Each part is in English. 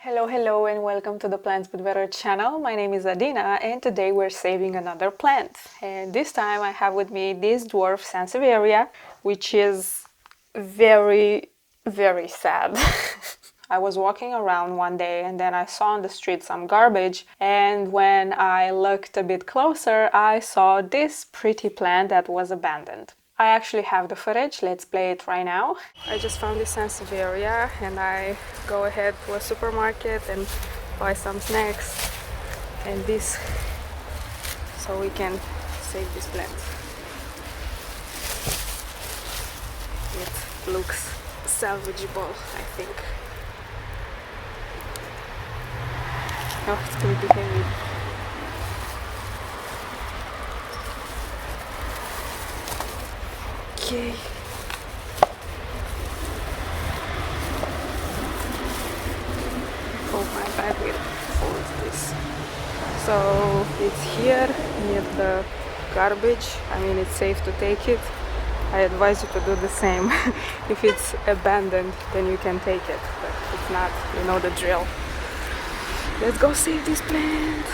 Hello and welcome to the Plants But Better channel. My name is Adina and today we're saving another plant. And this time I have with me this Dwarf Sansevieria, which is very sad. I was walking around one day and then I saw on the street some garbage, and when I looked a bit closer I saw this pretty plant that was abandoned. I actually have the footage, let's play it right now. I just found this Sansevieria and I go ahead to a supermarket and buy some snacks and this, so we can save this plant. It looks salvageable, I think. Oh, it's going to be heavy. Okay. Oh, my bag will hold this. So it's here near the garbage. I mean, it's safe to take it. I advise you to do the same. If it's abandoned, then you can take it, but if not, you know the drill. Let's go save this plant.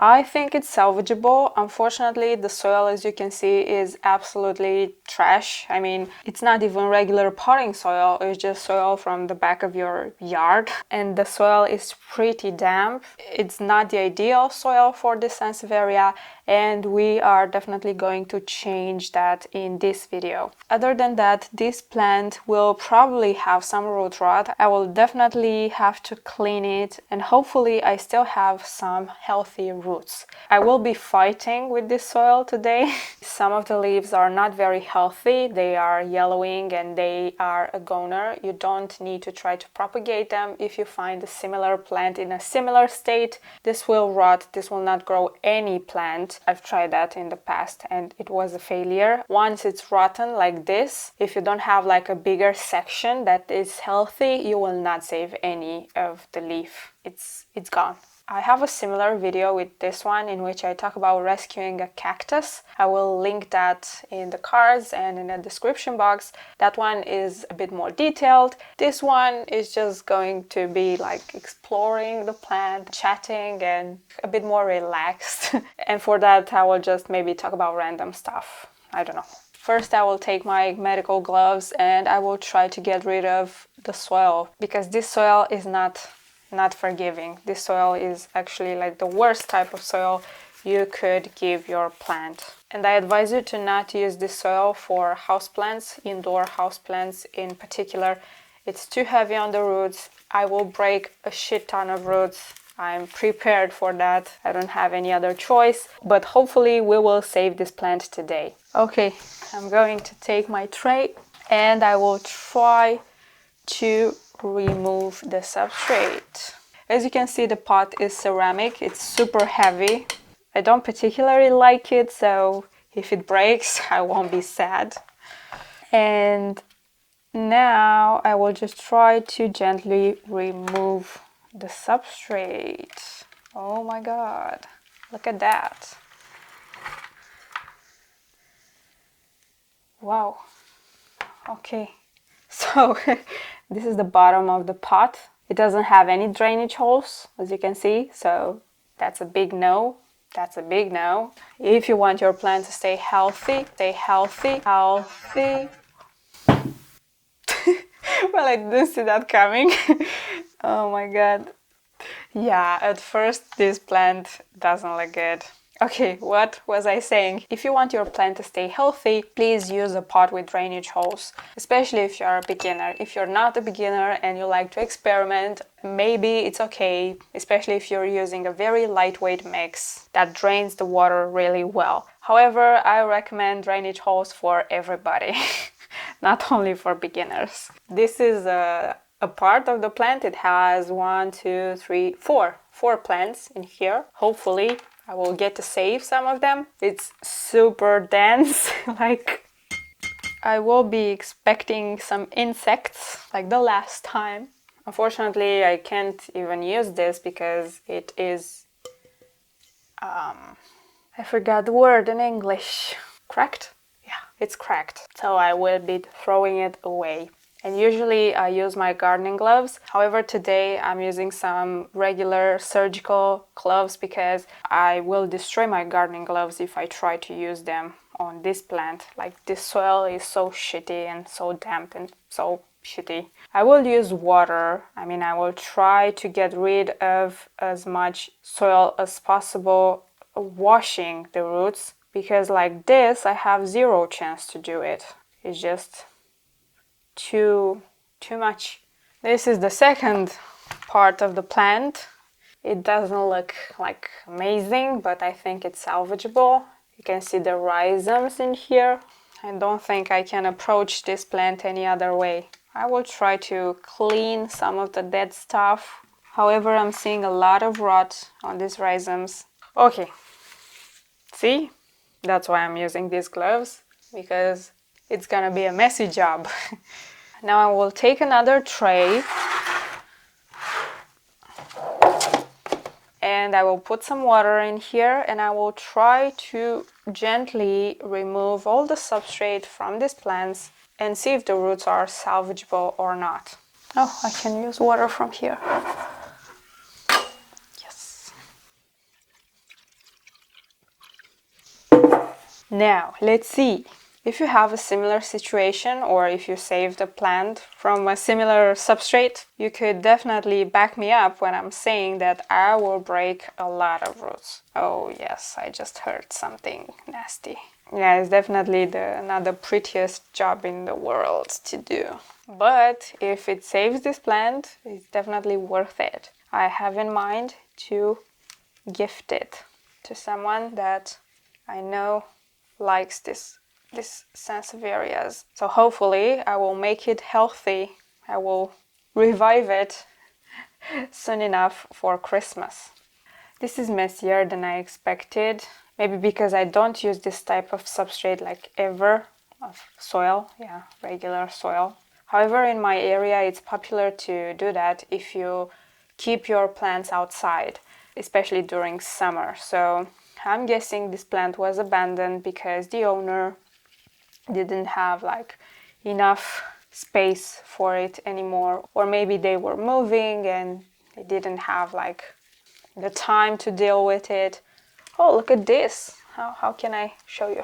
I think it's salvageable. Unfortunately, the soil, as you can see, is absolutely trash. I mean, it's not even regular potting soil, it's just soil from the back of your yard. And the soil is pretty damp. It's not the ideal soil for this Sansevieria, and we are definitely going to change that in this video. Other than that, this plant will probably have some root rot. I will definitely have to clean it, and hopefully I still have some healthy roots. I will be fighting with this soil today. Some of the leaves are not very healthy. They are yellowing and they are a goner. You don't need to try to propagate them. If you find a similar plant in a similar state, this will rot. This will not grow any plant. I've tried that in the past and it was a failure. Once it's rotten like this, if you don't have like a bigger section that is healthy, you will not save any of the leaf. It's gone. I have a similar video with this one in which I talk about rescuing a cactus. I will link that in the cards and in the description box. That one is a bit more detailed. This one is just going to be like exploring the plant, chatting, and a bit more relaxed. And for that I will just maybe talk about random stuff. I don't know. First, I will take my medical gloves and I will try to get rid of the soil, because this soil is not forgiving. This soil is actually like the worst type of soil you could give your plant. And I advise you to not use this soil for houseplants, indoor houseplants in particular. It's too heavy on the roots. I will break a shit ton of roots. I'm prepared for that. I don't have any other choice, but hopefully we will save this plant today. Okay, I'm going to take my tray and I will try to remove the substrate. As you can see, the pot is ceramic. It's super heavy. I don't particularly like it, so if it breaks, I won't be sad. And now I will just try to gently remove the substrate. Oh my god, look at that. Wow. Okay, so this is the bottom of the pot. It doesn't have any drainage holes, as you can see, so that's a big no. That's a big no. If you want your plant to stay healthy. Well, I didn't see that coming. Oh my god. Yeah, at first this plant doesn't look good. Okay, what was I saying? If you want your plant to stay healthy, please use a pot with drainage holes, especially if you're a beginner. If you're not a beginner and you like to experiment, maybe it's okay, especially if you're using a very lightweight mix that drains the water really well. However, I recommend drainage holes for everybody, not only for beginners. This is a part of the plant. It has 4 plants in here. Hopefully I will get to save some of them. It's super dense. Like, I will be expecting some insects like the last time. Unfortunately, I can't even use this because it is I forgot the word in English. Cracked? Yeah, it's cracked. So I will be throwing it away. And usually I use my gardening gloves. However, today I'm using some regular surgical gloves because I will destroy my gardening gloves if I try to use them on this plant. Like, this soil is so shitty and so damp and so shitty. I will use water. I mean, I will try to get rid of as much soil as possible, washing the roots, because like this I have zero chance to do it. It's just too much. This is the second part of the plant. It doesn't look like amazing, but I think it's salvageable. You can see the rhizomes in here. I don't think I can approach this plant any other way. I will try to clean some of the dead stuff. However, I'm seeing a lot of rot on these rhizomes. Okay, see? That's why I'm using these gloves, because it's gonna be a messy job. Now I will take another tray and I will put some water in here, and I will try to gently remove all the substrate from these plants and see if the roots are salvageable or not. Oh, I can use water from here. Yes. Now, let's see. If you have a similar situation, or if you saved a plant from a similar substrate, you could definitely back me up when I'm saying that I will break a lot of roots. Oh yes, I just heard something nasty. Yeah, it's definitely not the prettiest job in the world to do. But if it saves this plant, it's definitely worth it. I have in mind to gift it to someone that I know likes this Sansevierias. So hopefully I will make it healthy. I will revive it soon enough for Christmas. This is messier than I expected. Maybe because I don't use this type of substrate like ever, of soil, yeah, regular soil. However, in my area it's popular to do that if you keep your plants outside, especially during summer. So I'm guessing this plant was abandoned because the owner didn't have like enough space for it anymore, or maybe they were moving and they didn't have like the time to deal with it. Oh, look at this. How can I show you?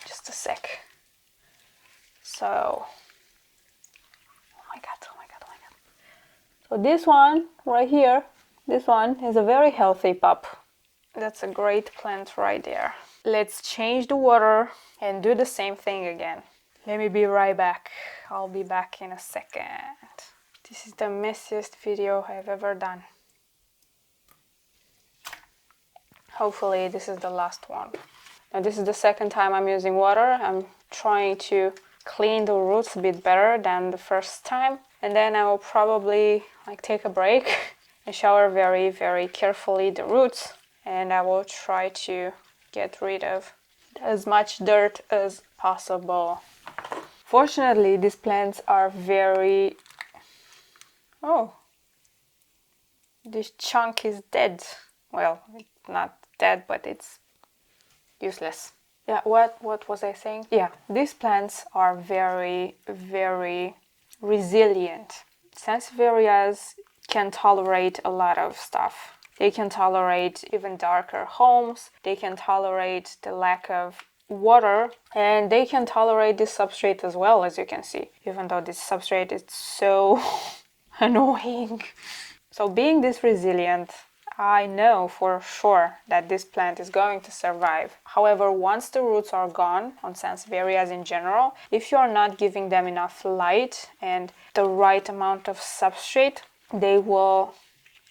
Just a sec. So, oh my god. So this one right here, this one is a very healthy pup. That's a great plant right there. Let's change the water and do the same thing again. Let me be right back. I'll be back in a second. This is the messiest video I've ever done. Hopefully this is the last one. Now this is the second time I'm using water. I'm trying to clean the roots a bit better than the first time. And then I will probably like take a break and shower very, very carefully the roots. And I will try to get rid of as much dirt as possible. Fortunately, these plants are very... Oh, this chunk is dead. Well, it's not dead, but it's useless. Yeah, what was I saying? Yeah, these plants are very, very resilient. Sansevierias can tolerate a lot of stuff. They can tolerate even darker homes. They can tolerate the lack of water, and they can tolerate this substrate as well, as you can see, even though this substrate is so annoying. So being this resilient, I know for sure that this plant is going to survive. However, once the roots are gone on Sansevierias in general, if you're not giving them enough light and the right amount of substrate, they will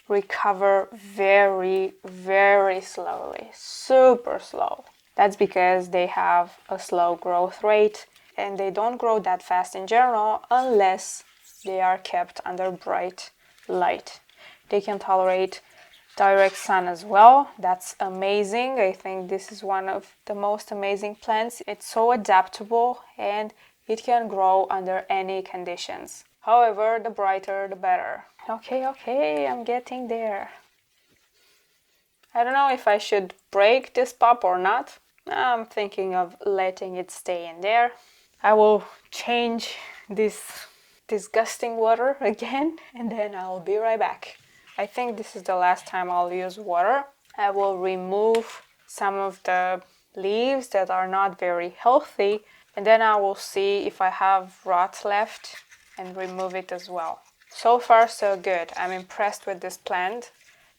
recover very, very slowly, super slow. That's because they have a slow growth rate and they don't grow that fast in general unless they are kept under bright light. They can tolerate direct sun as well. That's amazing. I think this is one of the most amazing plants. It's so adaptable and it can grow under any conditions. However, the brighter the better. Okay, I'm getting there. I don't know if I should break this pup or not. I'm thinking of letting it stay in there. I will change this disgusting water again, and then I'll be right back. I think this is the last time I'll use water. I will remove some of the leaves that are not very healthy, and then I will see if I have rot left and remove it as well. So far so good. I'm impressed with this plant.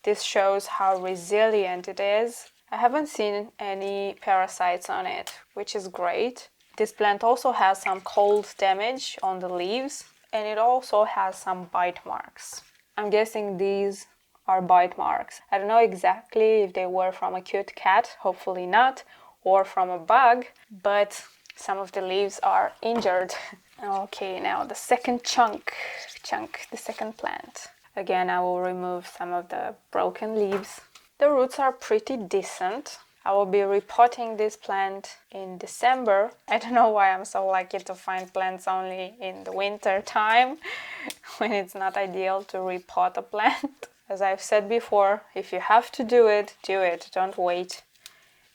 This shows how resilient it is. I haven't seen any parasites on it, which is great. This plant also has some cold damage on the leaves, and it also has some bite marks. I'm guessing these are bite marks. I don't know exactly if they were from a cute cat, hopefully not, or from a bug, but some of the leaves are injured. Okay, now the second chunk, the second plant. Again, I will remove some of the broken leaves. The roots are pretty decent. I will be repotting this plant in December. I don't know why I'm so lucky to find plants only in the winter time when it's not ideal to repot a plant. As I've said before, if you have to do it, don't wait.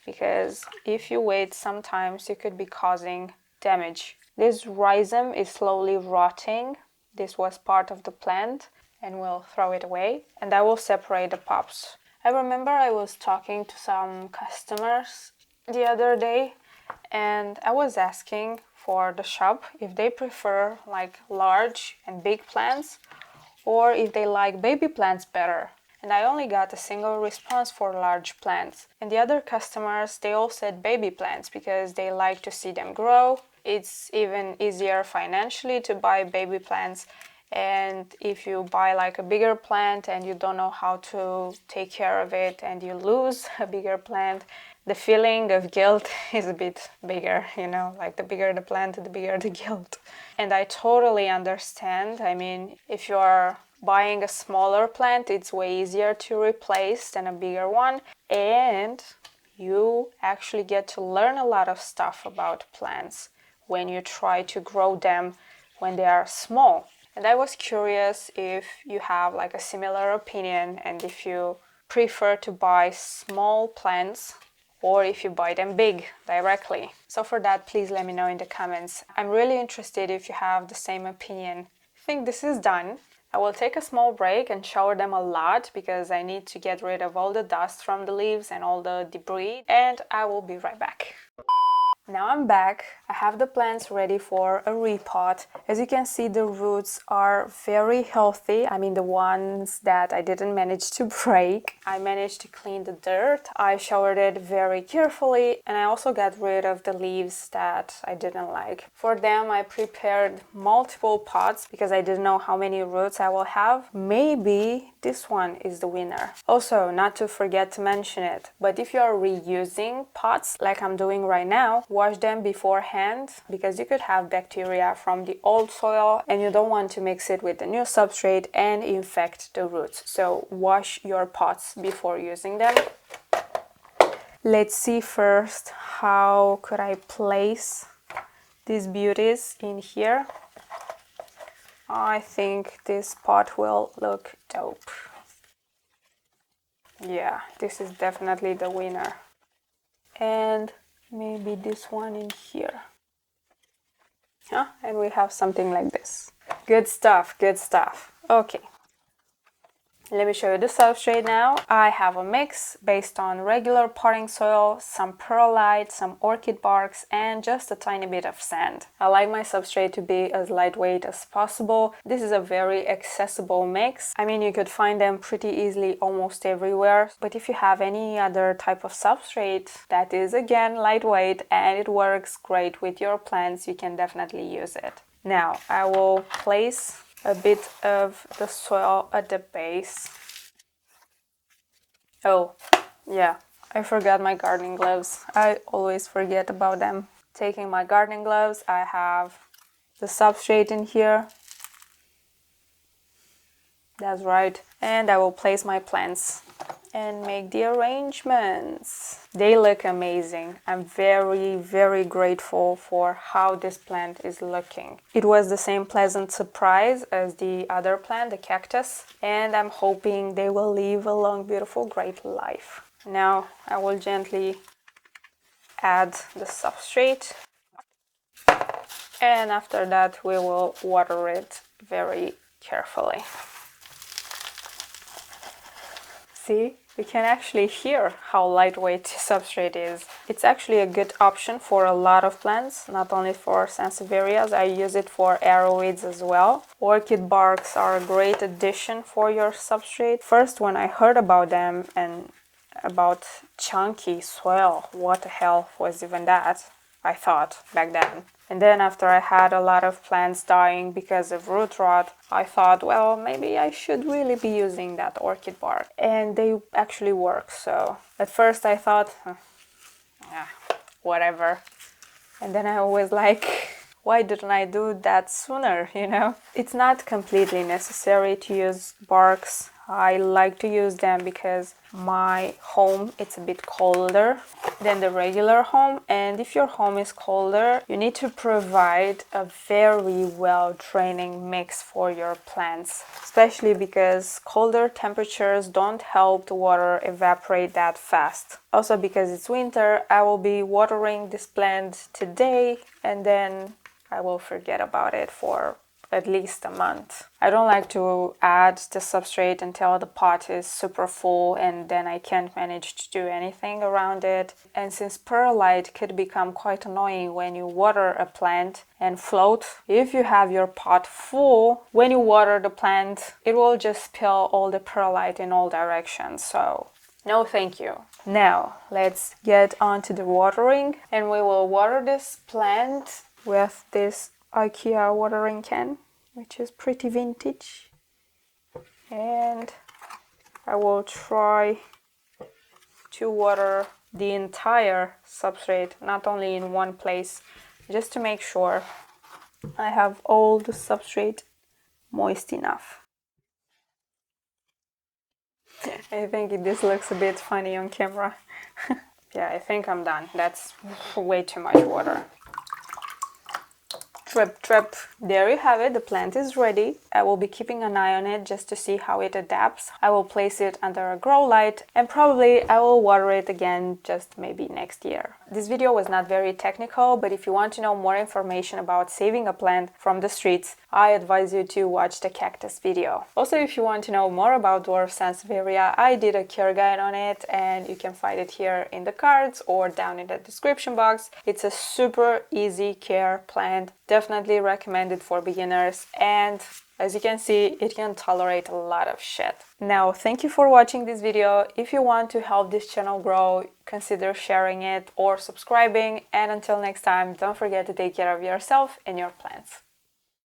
Because if you wait, sometimes you could be causing damage. This rhizome is slowly rotting. This was part of the plant, and we'll throw it away. And I will separate the pops. I remember I was talking to some customers the other day, and I was asking for the shop if they prefer like large and big plants or if they like baby plants better. And I only got a single response for large plants. And the other customers, they all said baby plants because they like to see them grow. It's even easier financially to buy baby plants. And if you buy like a bigger plant and you don't know how to take care of it and you lose a bigger plant, the feeling of guilt is a bit bigger, you know, like the bigger the plant, the bigger the guilt. And I totally understand. I mean, if you're buying a smaller plant, it's way easier to replace than a bigger one. And you actually get to learn a lot of stuff about plants when you try to grow them when they are small. And I was curious if you have like a similar opinion and if you prefer to buy small plants or if you buy them big directly. So for that, please let me know in the comments. I'm really interested if you have the same opinion. I think this is done. I will take a small break and shower them a lot because I need to get rid of all the dust from the leaves and all the debris, and I will be right back. Now I'm back. I have the plants ready for a repot. As you can see, the roots are very healthy. I mean, the ones that I didn't manage to break. I managed to clean the dirt. I showered it very carefully, and I also got rid of the leaves that I didn't like. For them, I prepared multiple pots because I didn't know how many roots I will have. Maybe this one is the winner. Also, not to forget to mention it, but if you are reusing pots like I'm doing right now, wash them beforehand because you could have bacteria from the old soil and you don't want to mix it with the new substrate and infect the roots. So wash your pots before using them. Let's see first how could I place these beauties in here. I think this pot will look dope. Yeah, this is definitely the winner. And maybe this one in here. And we have something like this. Good stuff, good stuff. Okay. Let me show you the substrate now. I have a mix based on regular potting soil, some perlite, some orchid barks, and just a tiny bit of sand. I like my substrate to be as lightweight as possible. This is a very accessible mix. I mean, you could find them pretty easily almost everywhere. But if you have any other type of substrate that is, again, lightweight and it works great with your plants, you can definitely use it. Now, I will place a bit of the soil at the base. Oh, yeah, I forgot my gardening gloves. I always forget about them. Taking my gardening gloves, I have the substrate in here. That's right. And I will place my plants and make the arrangements. They look amazing. I'm very, very grateful for how this plant is looking. It was the same pleasant surprise as the other plant, the cactus, and I'm hoping they will live a long, beautiful, great life. Now I will gently add the substrate And after that we will water it very carefully. See, we can actually hear how lightweight substrate is. It's actually a good option for a lot of plants, not only for Sansevierias. I use it for arrowweeds as well. Orchid barks are a great addition for your substrate. First, when I heard about them and about chunky soil, what the hell was even that? I thought back then. And then after I had a lot of plants dying because of root rot, I thought, well, maybe I should really be using that orchid bark. And they actually work. So at first I thought, yeah, whatever. And then I was like, why didn't I do that sooner, you know? It's not completely necessary to use barks. I like to use them because my home, it's a bit colder than the regular home. And if your home is colder, you need to provide a very well draining mix for your plants, especially because colder temperatures don't help the water evaporate that fast. Also because it's winter, I will be watering this plant today and then I will forget about it for at least a month. I don't like to add the substrate until the pot is super full and then I can't manage to do anything around it. And since perlite could become quite annoying when you water a plant and float, if you have your pot full, when you water the plant, it will just spill all the perlite in all directions. So no thank you. Now let's get on to the watering, and we will water this plant with this IKEA watering can, which is pretty vintage. And I will try to water the entire substrate, not only in one place, just to make sure I have all the substrate moist enough. I think this looks a bit funny on camera. Yeah, I think I'm done. That's way too much water. Drip, drip. There you have it. The plant is ready. I will be keeping an eye on it just to see how it adapts. I will place it under a grow light and probably I will water it again just maybe next year. This video was not very technical, but if you want to know more information about saving a plant from the streets, I advise you to watch the cactus video. Also, if you want to know more about Dwarf Sansevieria, I did a care guide on it and you can find it here in the cards or down in the description box. It's a super easy care plant. Definitely recommended for beginners, and as you can see, it can tolerate a lot of shit. Now, thank you for watching this video. If you want to help this channel grow, consider sharing it or subscribing, and until next time, don't forget to take care of yourself and your plants.